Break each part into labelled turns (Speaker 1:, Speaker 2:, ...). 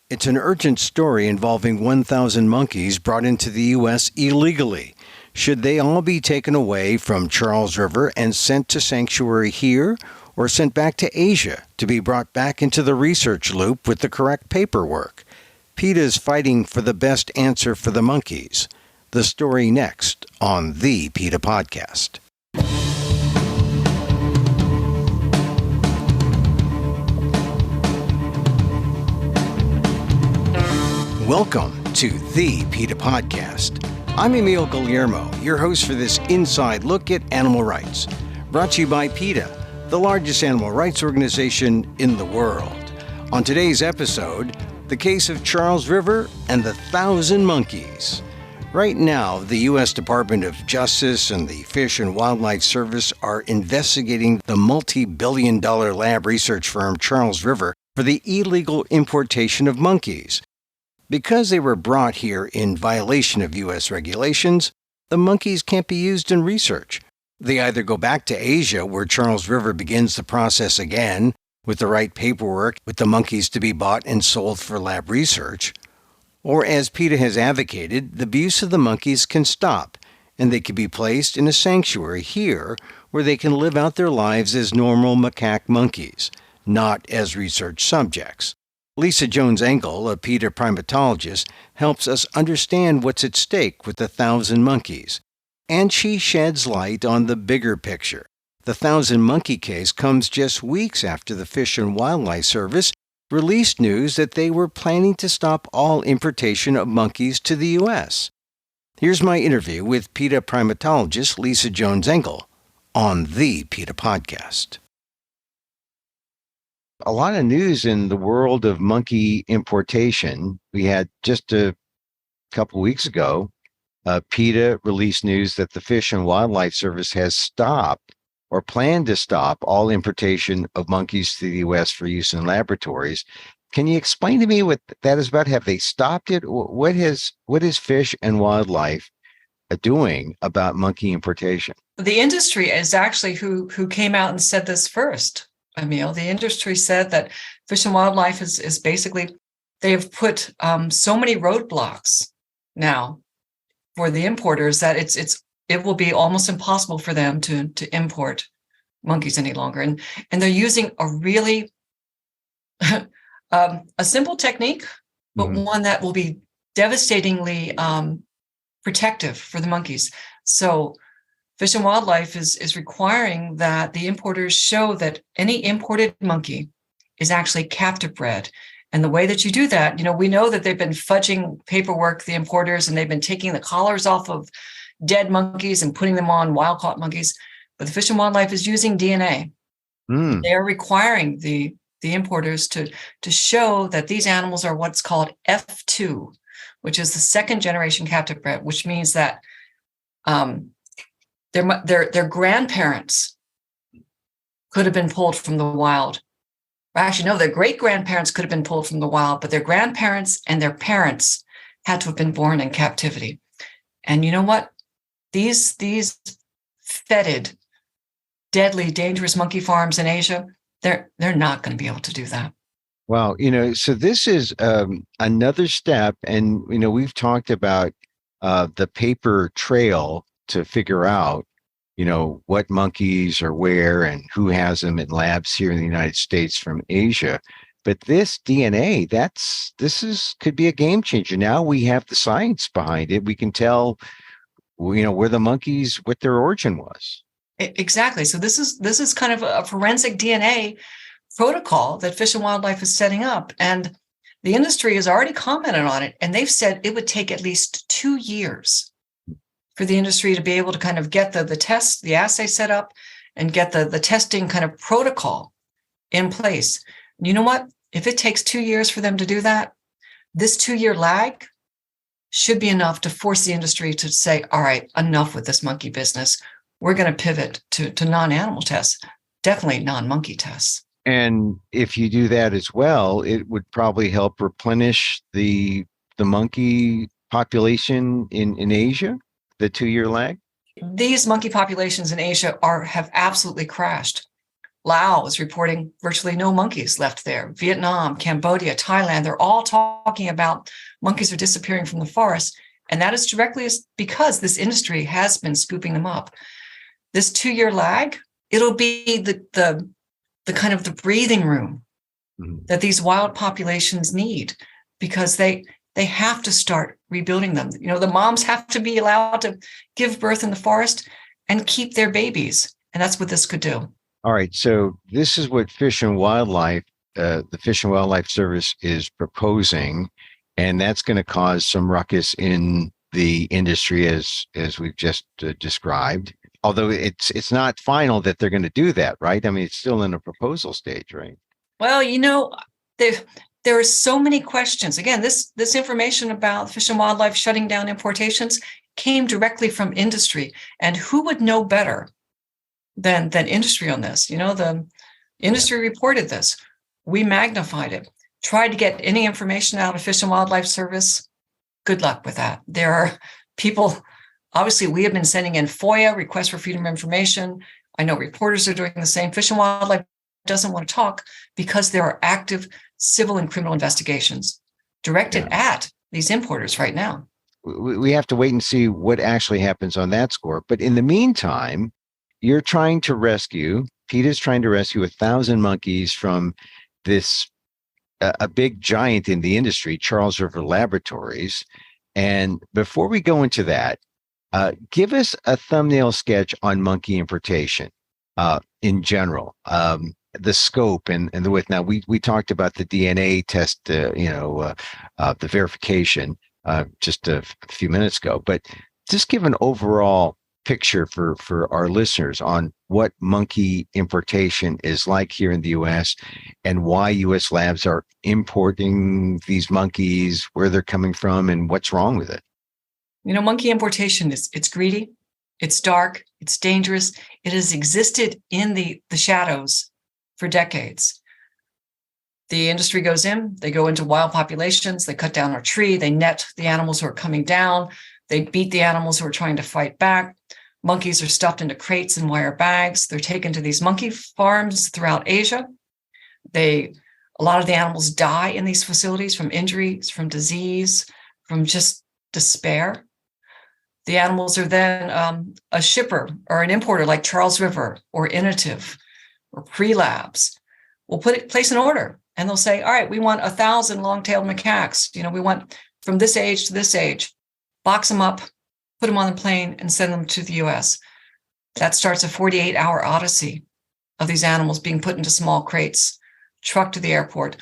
Speaker 1: It's an urgent story involving 1,000 monkeys brought into the U.S. illegally. Should they all be taken away from Charles River and sent to sanctuary here, or sent back to Asia to be brought back into the research loop with the correct paperwork? PETA is fighting for the best answer for the monkeys. The story next on the PETA Podcast. Welcome to the PETA Podcast. I'm Emil Guillermo, your host for this inside look at animal rights. Brought to you by PETA, the largest animal rights organization in the world. On today's episode, the case of Charles River and the 1,000 monkeys. Right now, the U.S. Department of Justice and the Fish and Wildlife Service are investigating the multi-billion-dollar lab research firm Charles River for the illegal importation of monkeys. Because they were brought here in violation of U.S. regulations, the monkeys can't be used in research. They either go back to Asia, where Charles River begins the process again, with the right paperwork, with the monkeys to be bought and sold for lab research, or as PETA has advocated, the abuse of the monkeys can stop, and they can be placed in a sanctuary here, where they can live out their lives as normal macaque monkeys, not as research subjects. Lisa Jones-Engel, a PETA primatologist, helps us understand what's at stake with the 1,000 monkeys. And she sheds light on the bigger picture. The 1,000 monkey case comes just weeks after the Fish and Wildlife Service released news that they were planning to stop all importation of monkeys to the U.S. Here's my interview with PETA primatologist Lisa Jones-Engel on the PETA Podcast. A lot of news in the world of monkey importation. We had just a couple weeks ago, PETA released news that the Fish and Wildlife Service has stopped or planned to stop all importation of monkeys to the U.S. for use in laboratories. Can you explain to me what that is about? Have they stopped it? What is Fish and Wildlife doing about monkey importation?
Speaker 2: The industry is actually who came out and said this first. Emil, the industry said that Fish and Wildlife is basically, they have put so many roadblocks now for the importers that it will be almost impossible for them to import monkeys any longer. And they're using a really a simple technique, but one that will be devastatingly protective for the monkeys. So Fish and Wildlife is requiring that the importers show that any imported monkey is actually captive bred. And the way that you do that, we know that they've been fudging paperwork, the importers, and they've been taking the collars off of dead monkeys and putting them on wild-caught monkeys. But the Fish and Wildlife is using DNA. They are requiring the importers to show that these animals are what's called F2, which is the second generation captive bred, which means that their grandparents could have been pulled from the wild. Actually, no, their great-grandparents could have been pulled from the wild, but their grandparents and their parents had to have been born in captivity. And you know what? These fetid, deadly, dangerous monkey farms in Asia, they're not going to be able to do that.
Speaker 1: Wow, so this is another step, and we've talked about the paper trail to figure out, what monkeys are where and who has them in labs here in the United States from Asia. But this DNA, could be a game changer. Now we have the science behind it. We can tell, where the monkeys, what their origin was.
Speaker 2: Exactly. So this is kind of a forensic DNA protocol that Fish and Wildlife is setting up. And the industry has already commented on it. And they've said it would take at least 2 years for the industry to be able to kind of get the test, the assay set up and get the testing kind of protocol in place. You know what? If it takes 2 years for them to do that, this 2-year lag should be enough to force the industry to say, all right, enough with this monkey business. We're going to pivot to non-animal tests, definitely non-monkey tests.
Speaker 1: And if you do that as well, it would probably help replenish the monkey population in Asia, the 2-year lag?
Speaker 2: These monkey populations in Asia have absolutely crashed. Laos is reporting virtually no monkeys left there. Vietnam, Cambodia, Thailand, they're all talking about monkeys are disappearing from the forest. And that is directly because this industry has been scooping them up. This 2-year lag, it'll be the kind of the breathing room that these wild populations need, because they have to start rebuilding them. The moms have to be allowed to give birth in the forest and keep their babies. And that's what this could do.
Speaker 1: All right. So this is what Fish and Wildlife, the Fish and Wildlife Service is proposing, and that's going to cause some ruckus in the industry as we've just described. Although it's not final that they're going to do that, right? I mean, it's still in a proposal stage, right?
Speaker 2: Well, there are so many questions. Again, this information about Fish and Wildlife shutting down importations came directly from industry. And who would know better than industry on this? The industry reported this. We magnified it, tried to get any information out of Fish and Wildlife Service. Good luck with that. There are people, obviously, we have been sending in FOIA, requests for freedom of information. I know reporters are doing the same. Fish and Wildlife doesn't want to talk because there are active civil and criminal investigations directed at these importers right now.
Speaker 1: We have to wait and see what actually happens on that score. But in the meantime, you're trying to rescue, PETA's trying to rescue 1,000 monkeys from this, a big giant in the industry, Charles River Laboratories. And before we go into that, give us a thumbnail sketch on monkey importation in general, the scope and the width. Now, we talked about the DNA test, the verification just a few minutes ago, but just give an overall picture for our listeners on what monkey importation is like here in the U.S. and why U.S. labs are importing these monkeys, where they're coming from, and what's wrong with it.
Speaker 2: Monkey importation it's greedy, it's dark, it's dangerous. It has existed in the shadows for decades. The industry goes in, they go into wild populations, they cut down a tree, they net the animals who are coming down, they beat the animals who are trying to fight back. Monkeys are stuffed into crates and wire bags. They're taken to these monkey farms throughout Asia. A lot of the animals die in these facilities from injuries, from disease, from just despair. The animals are then a shipper or an importer like Charles River or Innovative or Pre-Labs will place an order, and they'll say, all right, we want 1,000 long-tailed macaques. We want from this age to this age. Box them up, put them on the plane, and send them to the U.S. That starts a 48-hour odyssey of these animals being put into small crates, trucked to the airport,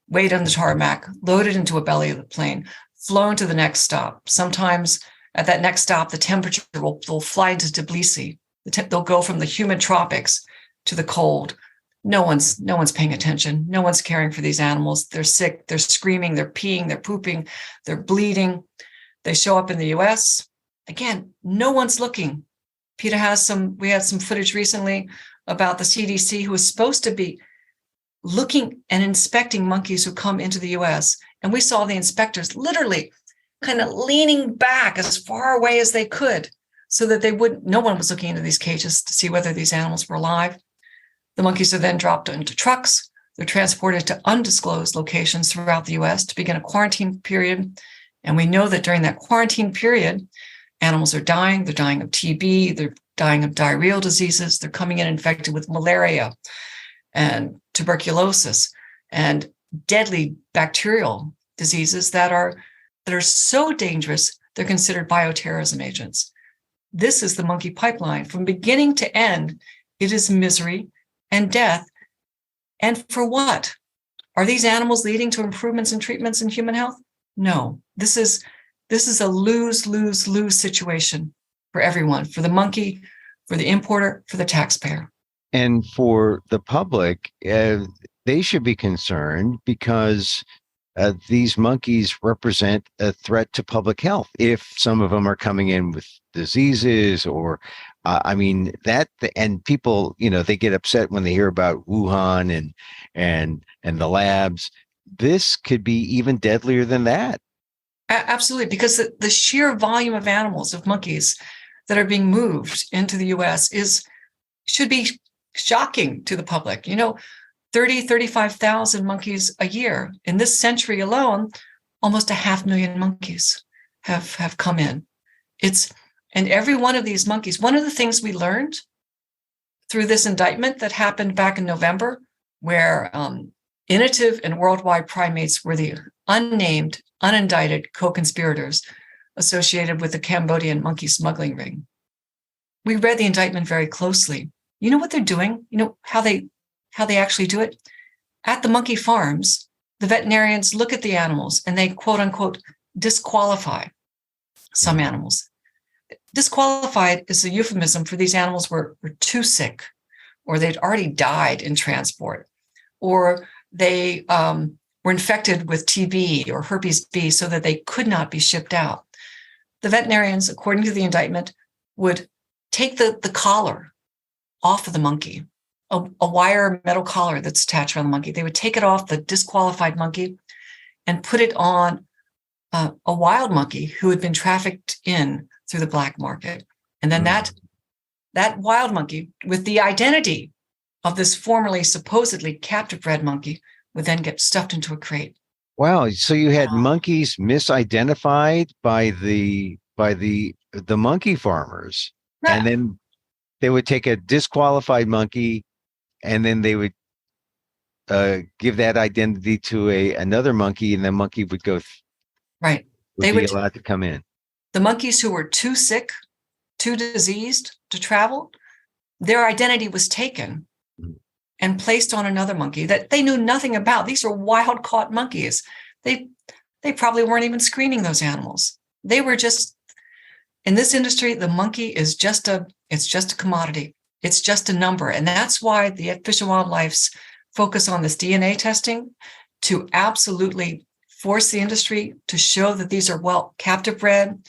Speaker 2: weighed on the tarmac, loaded into a belly of the plane, flown to the next stop. Sometimes at that next stop, the temperature will fly into Tbilisi. They'll go from the humid tropics to the cold. No one's paying attention. No one's caring for these animals. They're sick. They're screaming. They're peeing. They're pooping. They're bleeding. They show up in the U.S. Again, no one's looking. PETA we had some footage recently about the CDC, who is supposed to be looking and inspecting monkeys who come into the U.S. And we saw the inspectors literally kind of leaning back as far away as they could so that no one was looking into these cages to see whether these animals were alive. The monkeys are then dropped into trucks. They're transported to undisclosed locations throughout the U.S. to begin a quarantine period. And we know that during that quarantine period, animals are dying. They're dying of TB. They're dying of diarrheal diseases. They're coming in infected with malaria and tuberculosis and deadly bacterial diseases that are so dangerous, they're considered bioterrorism agents. This is the monkey pipeline. From beginning to end, it is misery and death. And for what? Are these animals leading to improvements in treatments in human health? No. This is a lose-lose-lose situation for everyone, for the monkey, for the importer, for the taxpayer.
Speaker 1: And for the public, they should be concerned because these monkeys represent a threat to public health. If some of them are coming in with diseases or, and people, they get upset when they hear about Wuhan and the labs. This could be even deadlier than that.
Speaker 2: Absolutely, because the sheer volume of animals, of monkeys that are being moved into the U.S. should be shocking to the public. 35,000 monkeys a year. In this century alone, almost 500,000 monkeys have come in. And every one of these monkeys, one of the things we learned through this indictment that happened back in November, where Initiative and Worldwide Primates were the unnamed, unindicted co-conspirators associated with the Cambodian monkey smuggling ring. We read the indictment very closely. You know what they're doing? You know how they actually do it? At the monkey farms, the veterinarians look at the animals and they, quote unquote, disqualify some animals. Disqualified is a euphemism for these animals were too sick, or they'd already died in transport, or they were infected with TB or herpes B so that they could not be shipped out. The veterinarians, according to the indictment, would take the collar off of the monkey, a wire metal collar that's attached around the monkey. They would take it off the disqualified monkey and put it on a wild monkey who had been trafficked in through the black market. And then that wild monkey, with the identity of this formerly supposedly captive bred monkey, would then get stuffed into a crate.
Speaker 1: Wow. So you had monkeys misidentified by the monkey farmers. Yeah. And then they would take a disqualified monkey and then they would give that identity to another monkey, and the monkey would go
Speaker 2: right.
Speaker 1: They would be allowed to come in.
Speaker 2: The monkeys who were too sick, too diseased to travel, their identity was taken and placed on another monkey that they knew nothing about. These are wild caught monkeys. They probably weren't even screening those animals. They were just, in this industry, the monkey is just a commodity. It's just a number. And that's why the Fish and Wildlife's focus on this DNA testing to absolutely force the industry to show that these are well captive bred.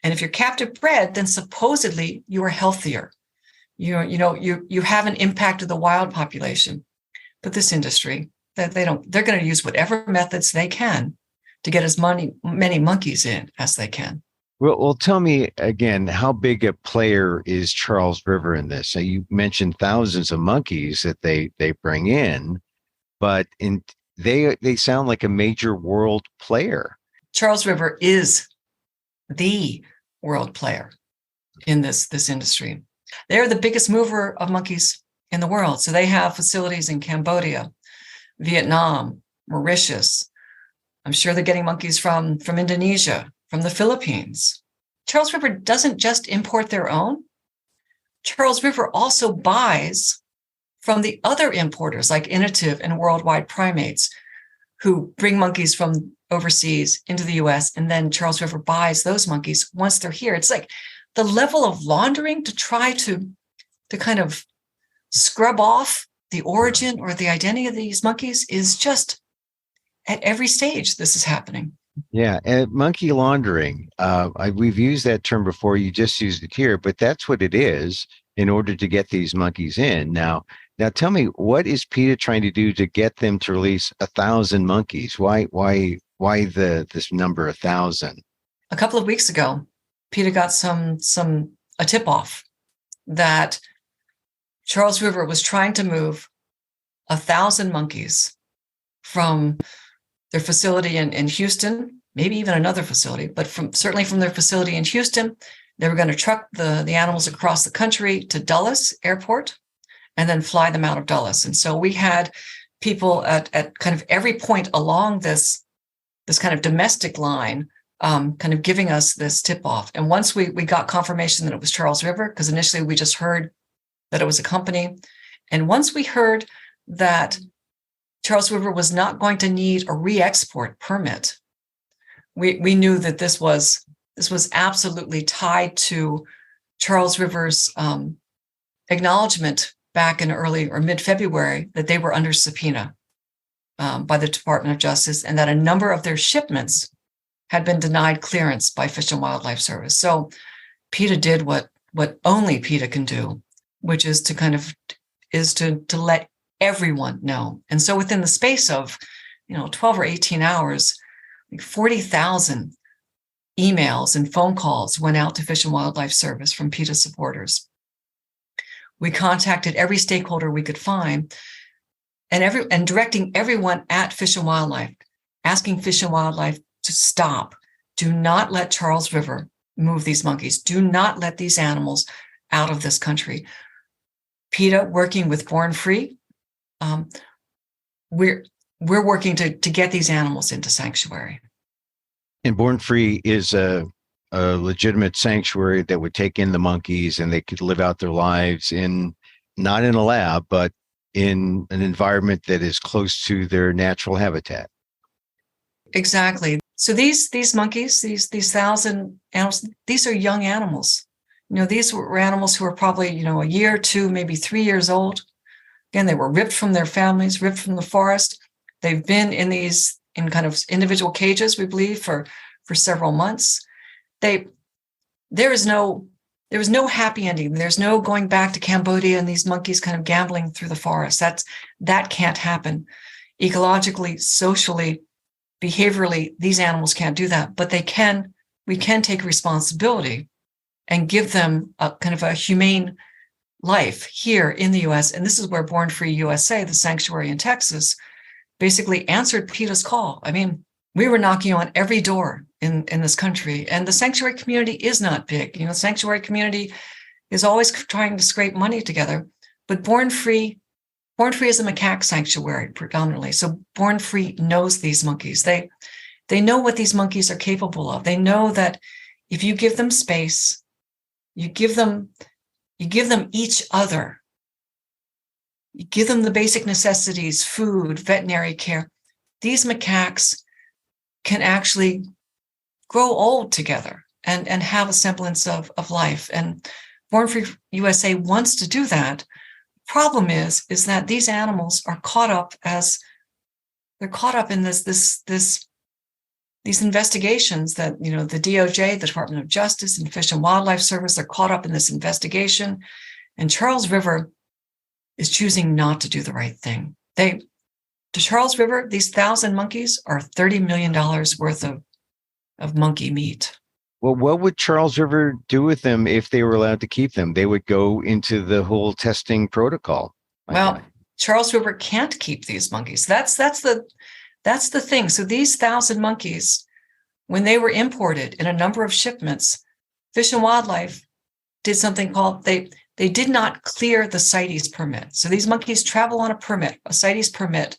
Speaker 2: And if you're captive bred, then supposedly you are healthier. You have an impact of the wild population. But this industry, they're going to use whatever methods they can to get as many monkeys in as they can.
Speaker 1: Well, tell me again, how big a player is Charles River in this? So you mentioned thousands of monkeys that they bring in, but they sound like a major world player.
Speaker 2: Charles River is the world player in this industry. They're the biggest mover of monkeys in the world. So they have facilities in Cambodia, Vietnam, Mauritius. I'm sure they're getting monkeys from Indonesia, from the Philippines. Charles River doesn't just import their own. Charles River also buys from the other importers like Initiative and Worldwide Primates, who bring monkeys from overseas into the US, and then Charles River buys those monkeys once they're here. It's like the level of laundering to try to kind of scrub off the origin or the identity of these monkeys is just at every stage this is happening.
Speaker 1: Yeah, and monkey laundering, we've used that term before, you just used it here, but that's what it is in order to get these monkeys in. Now tell me, what is PETA trying to do to get them to release 1,000 monkeys? Why this number 1,000?
Speaker 2: A couple of weeks ago, PETA got a tip-off that Charles River was trying to move 1,000 monkeys from their facility in Houston, maybe even another facility, but certainly from their facility in Houston. They were going to truck the animals across the country to Dulles Airport and then fly them out of Dulles. And so we had people at kind of every point along this kind of domestic line kind of giving us this tip-off. And once we got confirmation that it was Charles River, because initially we just heard that it was a company. And once we heard that Charles River was not going to need a re-export permit, we knew that this was absolutely tied to Charles River's acknowledgement back in early or mid-February that they were under subpoena by the Department of Justice, and that a number of their shipments had been denied clearance by Fish and Wildlife Service. So PETA did what only PETA can do, which is to let everyone know. And so within the space of 12 or 18 hours, 40,000 emails and phone calls went out to Fish and Wildlife Service from PETA supporters. We contacted every stakeholder we could find, and directing everyone at Fish and Wildlife, asking Fish and Wildlife to stop. Do not let Charles River move these monkeys. Do not let these animals out of this country. PETA, working with Born Free, we're working to get these animals into sanctuary.
Speaker 1: And Born Free is a legitimate sanctuary that would take in the monkeys, and they could live out their lives not in a lab, but in an environment that is close to their natural habitat.
Speaker 2: Exactly. So these monkeys, these 1,000 animals, these are young animals. These were animals who were probably, a year, 2, maybe 3 years old. Again, they were ripped from their families, ripped from the forest. They've been in kind of individual cages, we believe, for several months. There was no happy ending. There's no going back to Cambodia and these monkeys kind of gambling through the forest. That can't happen. Ecologically, socially, behaviorally, these animals can't do that, but we can take responsibility and give them a kind of a humane life here in the US. And this is where Born Free USA, the sanctuary in Texas, basically answered PETA's call. I mean, we were knocking on every door in this country, and the sanctuary community is not big. The sanctuary community is always trying to scrape money together, but Born Free is a macaque sanctuary predominantly. So Born Free knows these monkeys. They know what these monkeys are capable of. They know that if you give them space, you give them each other. You give them the basic necessities, food, veterinary care. These macaques can actually grow old together and have a semblance of life. And Born Free USA wants to do that. Problem is that these animals are caught up in these investigations that, the DOJ, the Department of Justice, and Fish and Wildlife Service are caught up in this investigation. And Charles River is choosing not to do the right thing. To Charles River, these 1,000 monkeys are $30 million worth of monkey meat.
Speaker 1: Well, what would Charles River do with them if they were allowed to keep them? They would go into the whole testing protocol.
Speaker 2: Well, Charles River can't keep these monkeys. That's the thing. So these 1,000 monkeys, when they were imported in a number of shipments, Fish and Wildlife did something called they did not clear the CITES permit. So these monkeys travel on a CITES permit.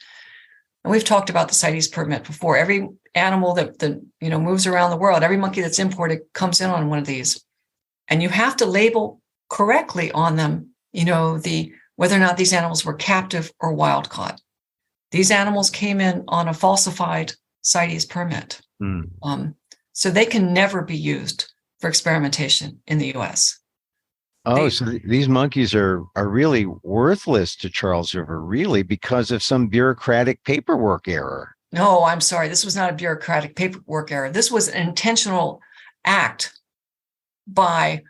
Speaker 2: And we've talked about the CITES permit before. Every animal that moves around the world, every monkey that's imported comes in on one of these. And you have to label correctly on them, whether or not these animals were captive or wild caught. These animals came in on a falsified CITES permit. So they can never be used for experimentation in the US.
Speaker 1: So these monkeys are really worthless to Charles River, really, because of some bureaucratic paperwork error.
Speaker 2: No, I'm sorry. This was not a bureaucratic paperwork error. This was an intentional act by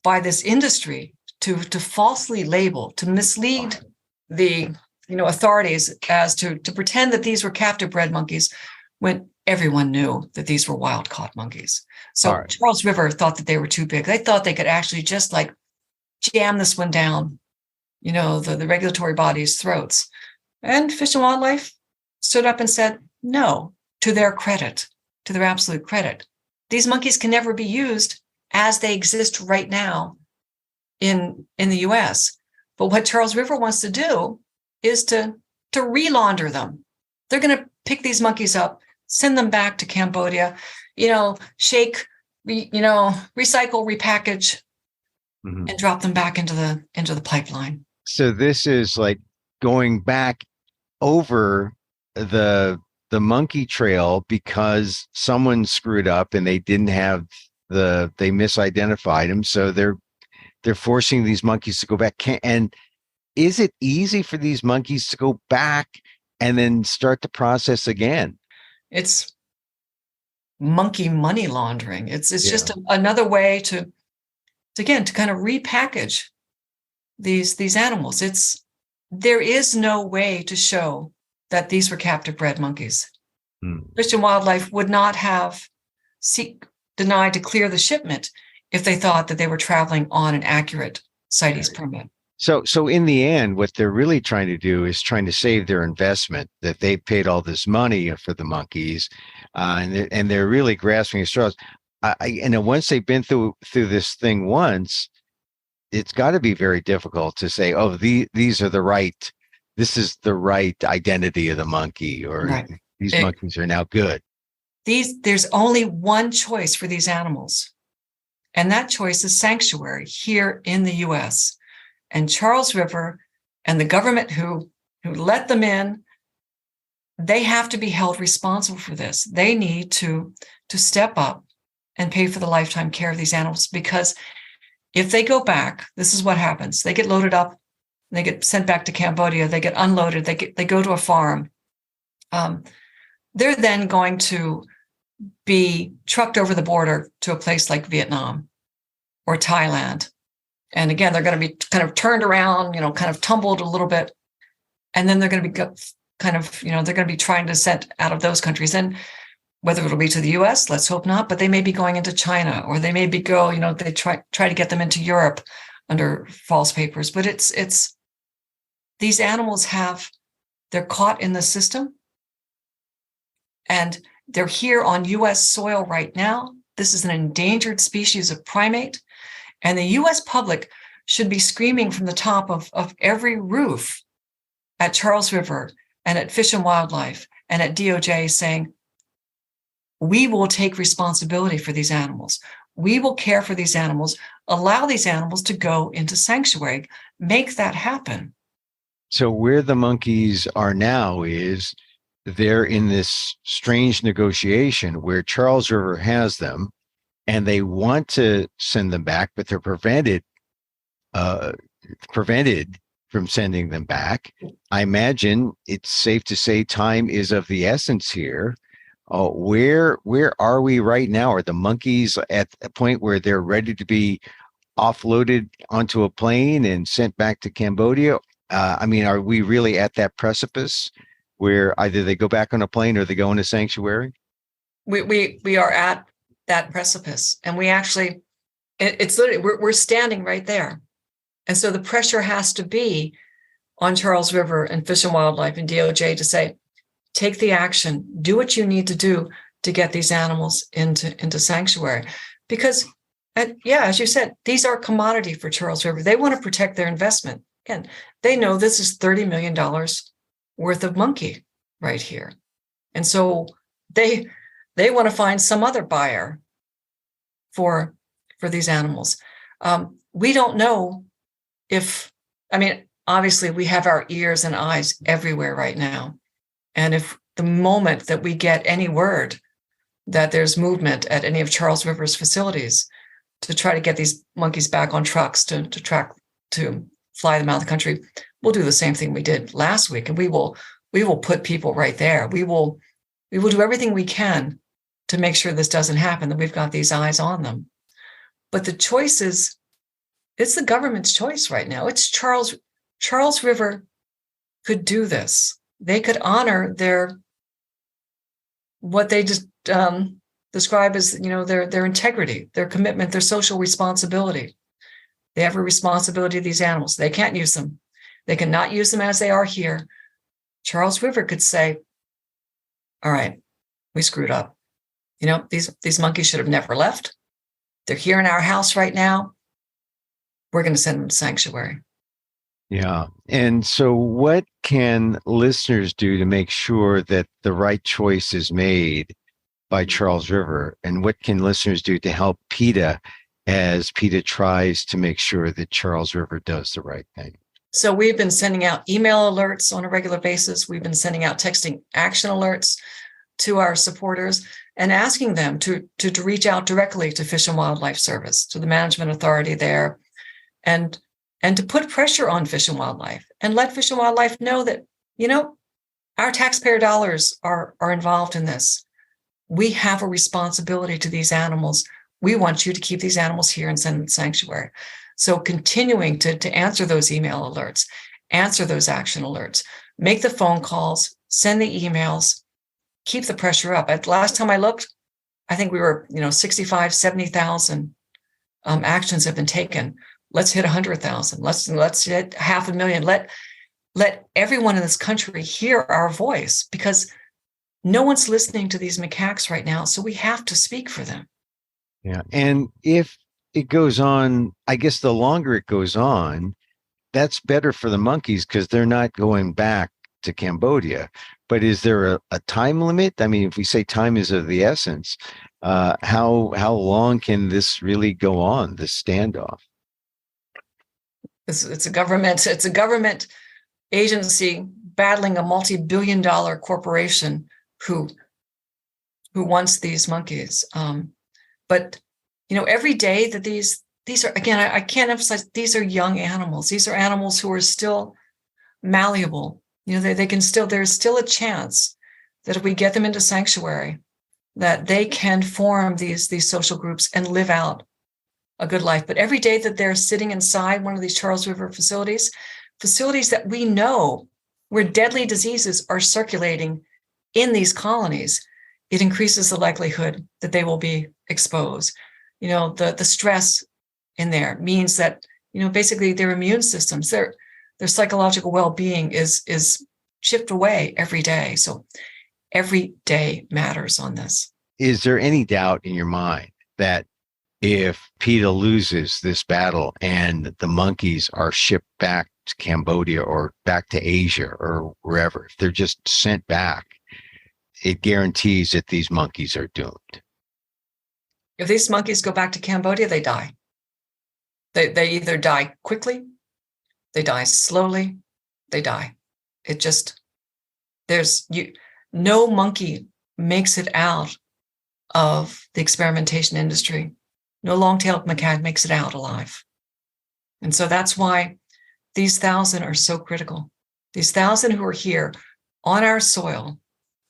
Speaker 2: this industry to falsely label, to mislead the authorities as to pretend that these were captive bred monkeys when everyone knew that these were wild caught monkeys. So Charles River thought that they were too big. They thought they could actually just jam this one down, the regulatory body's throats. And Fish and Wildlife stood up and said, no, to their absolute credit. These monkeys can never be used as they exist right now in the US. But what Charles River wants to do is to re-launder them. They're going to pick these monkeys up, send them back to Cambodia, shake, recycle, repackage, and drop them back into the pipeline.
Speaker 1: So this is like going back over the monkey trail because someone screwed up and they didn't have they misidentified them. So they're forcing these monkeys to go back. And is it easy for these monkeys to go back and then start the process again?
Speaker 2: It's monkey money laundering. It's just another way to kind of repackage these animals. There is no way to show that these were captive bred monkeys. Fish and Wildlife would not have denied to clear the shipment if they thought that they were traveling on an accurate CITES permit.
Speaker 1: So in the end, what they're really trying to do is trying to save their investment that they paid all this money for the monkeys, and they're really grasping at straws. And then once they've been through this thing once, it's got to be very difficult to say, oh, these are the right, this is the right identity of the monkey, or
Speaker 2: Right.
Speaker 1: these monkeys are now good.
Speaker 2: There's only one choice for these animals, and that choice is sanctuary here in the US. And Charles River and the government who let them in, they have to be held responsible for this. They need to step up and pay for the lifetime care of these animals, because if they go back, this is what happens. They get loaded up, they get sent back to Cambodia, they get unloaded, they go to a farm. They're then going to be trucked over the border to a place like Vietnam or Thailand. And again, they're going to be kind of turned around, kind of tumbled a little bit. And then they're going to be kind of, they're going to be trying to send out of those countries. And whether it'll be to the US, let's hope not, but they may be going into China, or they may be they try to get them into Europe under false papers. But it's these animals they're caught in the system, and they're here on US soil right now. This is an endangered species of primate, and the US public should be screaming from the top of every roof at Charles River and at Fish and Wildlife and at DOJ saying, we will take responsibility for these animals. We will care for these animals, allow these animals to go into sanctuary, make that happen.
Speaker 1: So where the monkeys are now is they're in this strange negotiation where Charles River has them, and they want to send them back, but they're prevented from sending them back. I imagine it's safe to say time is of the essence here. Where are we right now? Are the monkeys at a point where they're ready to be offloaded onto a plane and sent back to Cambodia? Are we really at that precipice where either they go back on a plane or they go into sanctuary?
Speaker 2: We are at that precipice, and we actually, it's literally, we're standing right there. And so the pressure has to be on Charles River and Fish and Wildlife and DOJ to say, take the action, do what you need to do to get these animals into sanctuary. Because, as you said, these are commodity for Charles River. They want to protect their investment. Again, they know this is $30 million worth of monkey right here. And so they want to find some other buyer for these animals. We don't know obviously we have our ears and eyes everywhere right now. And if the moment that we get any word that there's movement at any of Charles River's facilities to try to get these monkeys back on trucks to fly them out of the country, we'll do the same thing we did last week. And we will put people right there. We will do everything we can to make sure this doesn't happen, that we've got these eyes on them. But the choice it's the government's choice right now. It's Charles River could do this. They could honor what they just describe as, their integrity, their commitment, their social responsibility. They have a responsibility to these animals. They can't use them. They cannot use them as they are here. Charles River could say, all right, we screwed up. These monkeys should have never left. They're here in our house right now. We're going to send them to sanctuary.
Speaker 1: Yeah. And so what can listeners do to make sure that the right choice is made by Charles River? And what can listeners do to help PETA as PETA tries to make sure that Charles River does the right thing?
Speaker 2: So we've been sending out email alerts on a regular basis. We've been sending out texting action alerts to our supporters and asking them to reach out directly to Fish and Wildlife Service, to the management authority there, and to put pressure on Fish and Wildlife and let Fish and Wildlife know that, our taxpayer dollars are involved in this. We have a responsibility to these animals. We want you to keep these animals here and send them to sanctuary. So continuing to answer those email alerts, answer those action alerts, make the phone calls, send the emails, keep the pressure up. Last time I looked, I think we were, 65, 70,000 actions have been taken. let's hit 100,000. Let's hit 500,000. Let everyone in this country hear our voice, because no one's listening to these macaques right now. So we have to speak for them.
Speaker 1: Yeah. And if it goes on, I guess the longer it goes on, that's better for the monkeys because they're not going back to Cambodia. But is there a time limit? I mean, if we say time is of the essence, how long can this really go on, this standoff?
Speaker 2: It's a government agency battling a multi-billion-dollar corporation who wants these monkeys. But every day that these are, again, I can't emphasize, these are young animals. These are animals who are still malleable. There's still a chance that if we get them into sanctuary, that they can form these social groups and live out a good life. But every day that they're sitting inside one of these Charles River facilities that we know where deadly diseases are circulating in these colonies, it increases the likelihood that they will be exposed. The stress in there means that, basically their immune systems, their psychological well-being is chipped away every day. So every day matters on this.
Speaker 1: Is there any doubt in your mind that if PETA loses this battle and the monkeys are shipped back to Cambodia or back to Asia or wherever, if they're just sent back, it guarantees that these monkeys are doomed?
Speaker 2: If these monkeys go back to Cambodia, they die. They either die quickly, they die slowly, they die. No monkey makes it out of the experimentation industry. No long-tailed macaque makes it out alive. And so that's why these 1,000 are so critical. These 1,000 who are here on our soil,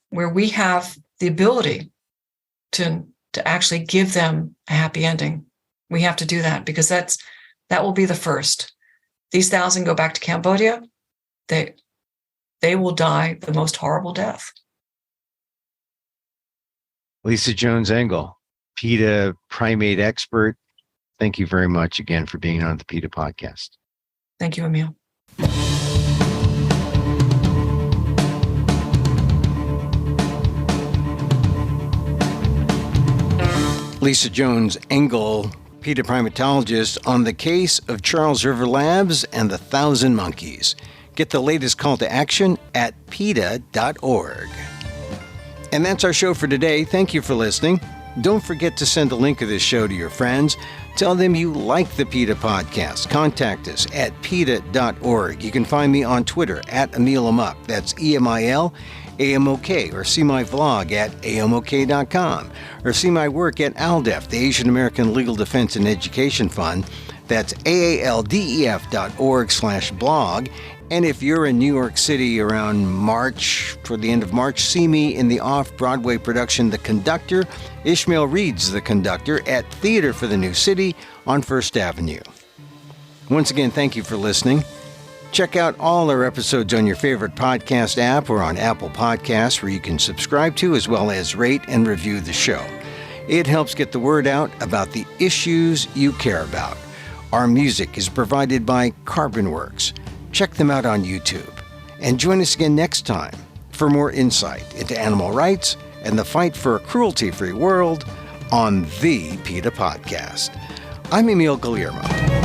Speaker 2: where we have the ability to actually give them a happy ending. We have to do that, because that will be the first. These 1,000 go back to Cambodia, they will die the most horrible death.
Speaker 1: Lisa Jones-Engel, PETA primate expert, thank you very much again for being on the PETA podcast.
Speaker 2: Thank you, Emil.
Speaker 1: Lisa Jones-Engel, PETA primatologist, on the case of Charles River Labs and the 1,000 monkeys. Get the latest call to action at PETA.org. And that's our show for today. Thank you for listening. Don't forget to send a link of this show to your friends. Tell them you like the PETA podcast. Contact us at PETA.org. You can find me on Twitter at Emil Amok. That's EMIL AMOK, or see my vlog at amok.com, or see my work at ALDEF, the Asian American Legal Defense and Education Fund. That's aaldef.org/blog. And if you're in New York City around March, toward the end of March, see me in the off-Broadway production The Conductor. Ishmael reads The Conductor at Theater for the New City on First Avenue. Once again, thank you for listening. Check out all our episodes on your favorite podcast app or on Apple Podcasts, where you can subscribe to as well as rate and review the show. It helps get the word out about the issues you care about. Our music is provided by Carbonworks. Check them out on YouTube. And join us again next time for more insight into animal rights and the fight for a cruelty-free world on the PETA Podcast. I'm Emil Guillermo.